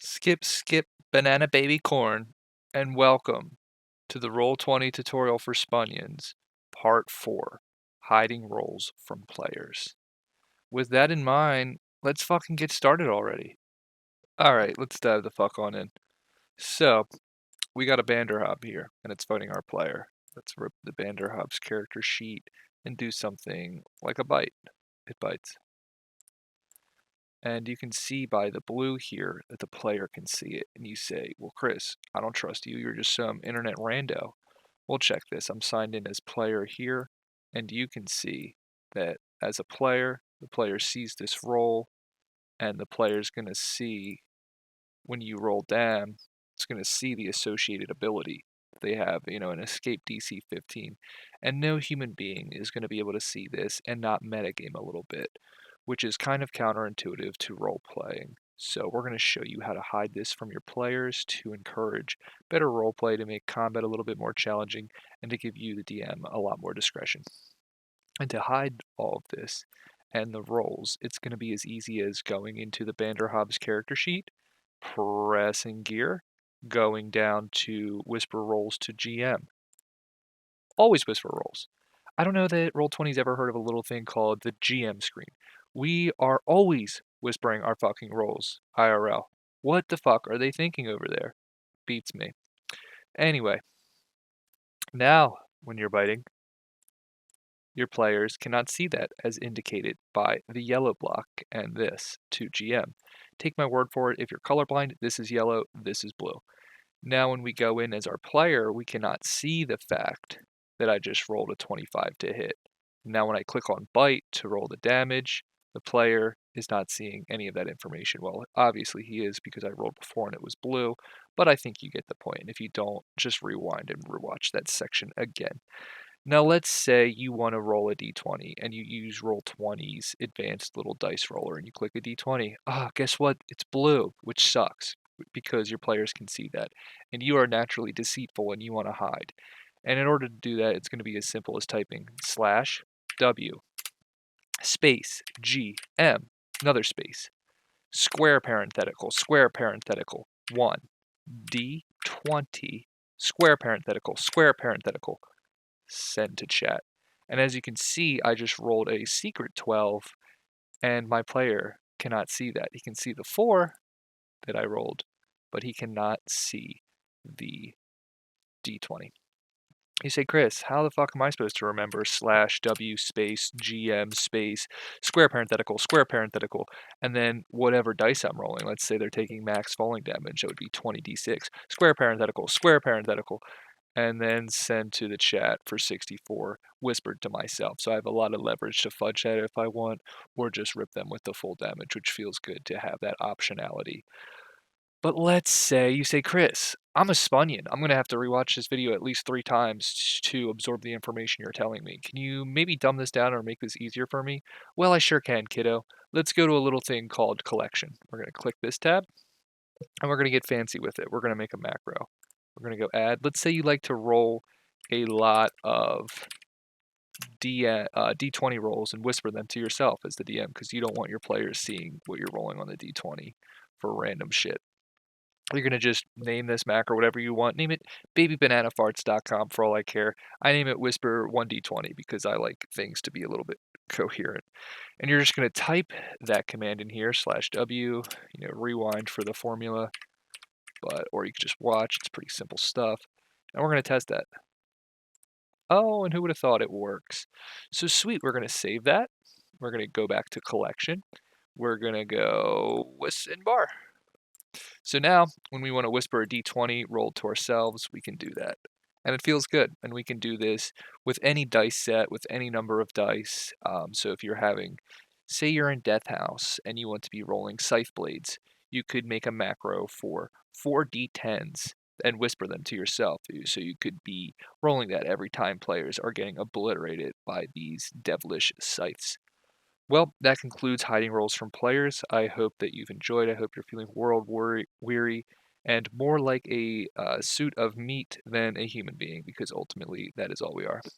Skip, skip, banana baby corn, and welcome to the Roll20 tutorial for Spunions, Part 4, Hiding Rolls from Players. With that in mind, let's fucking get started already. Alright, let's dive the fuck on in. So, we got a Banderhob here, and it's fighting our player. Let's rip the Banderhob's character sheet and do something like a bite. It bites. And you can see by the blue here that the player can see it. And you say, well, Chris, I don't trust you. You're just some internet rando. We'll check this. I'm signed in as player here. And you can see that as a player, the player sees this roll. And the player's going to see, when you roll down, it's going to see the associated ability. They have, an escape DC 15. And no human being is going to be able to see this and not metagame a little bit, which is kind of counterintuitive to role playing. So we're going to show you how to hide this from your players to encourage better role play, to make combat a little bit more challenging, and to give you, the DM, a lot more discretion. And to hide all of this and the roles, it's going to be as easy as going into the Banderhob's character sheet, pressing gear, going down to whisper roles to GM. Always whisper roles. I don't know that Roll20's ever heard of a little thing called the GM screen. We are always whispering our fucking roles, IRL. What the fuck are they thinking over there? Beats me. Anyway, now when you're biting, your players cannot see that, as indicated by the yellow block and this to GM. Take my word for it, if you're colorblind, this is yellow, this is blue. Now when we go in as our player, we cannot see the fact that I just rolled a 25 to hit. Now when I click on bite to roll the damage, the player is not seeing any of that information. Well, obviously he is, because I rolled before and it was blue, but I think you get the point. And if you don't, just rewind and rewatch that section again. Now let's say you want to roll a d20 and you use Roll20's advanced little dice roller and you click a d20. Guess what? It's blue, which sucks, because your players can see that. And you are naturally deceitful and you want to hide. And in order to do that, it's going to be as simple as typing /W space GM, another space, square parenthetical 1 D20 square parenthetical, send to chat. And as you can see, I just rolled a secret 12, and my player cannot see that. He can see the 4 that I rolled, but he cannot see the D20. You say, Chris, how the fuck am I supposed to remember /W space GM space square parenthetical, and then whatever dice I'm rolling? Let's say they're taking max falling damage. That would be 20d6, square parenthetical, and then send to the chat for 64, whispered to myself. So I have a lot of leverage to fudge that if I want, or just rip them with the full damage, which feels good to have that optionality. But let's say you say, Chris, I'm a Spunion. I'm going to have to rewatch this video at least 3 times to absorb the information you're telling me. Can you maybe dumb this down or make this easier for me? Well, I sure can, kiddo. Let's go to a little thing called collection. We're going to click this tab, and we're going to get fancy with it. We're going to make a macro. We're going to go add. Let's say you like to roll a lot of D20 rolls and whisper them to yourself as the DM, because you don't want your players seeing what you're rolling on the D20 for random shit. You're going to just name this macro whatever you want. Name it babybananafarts.com for all I care. I name it whisper 1d20 because I like things to be a little bit coherent. And you're just going to type that command in here, /W, rewind for the formula, or you could just watch. It's pretty simple stuff. And we're going to test that. Oh, and who would have thought it works? So sweet, we're going to save that. We're going to go back to collection. We're going to go and bar. So now, when we want to whisper a d20 rolled to ourselves, we can do that. And it feels good. And we can do this with any dice set, with any number of dice. So if you're having, say you're in Death House and you want to be rolling Scythe Blades, you could make a macro for 4 d10s and whisper them to yourself. So you could be rolling that every time players are getting obliterated by these devilish scythes. Well, that concludes hiding roles from players. I hope that you've enjoyed. I hope you're feeling world weary and more like a suit of meat than a human being, because ultimately that is all we are.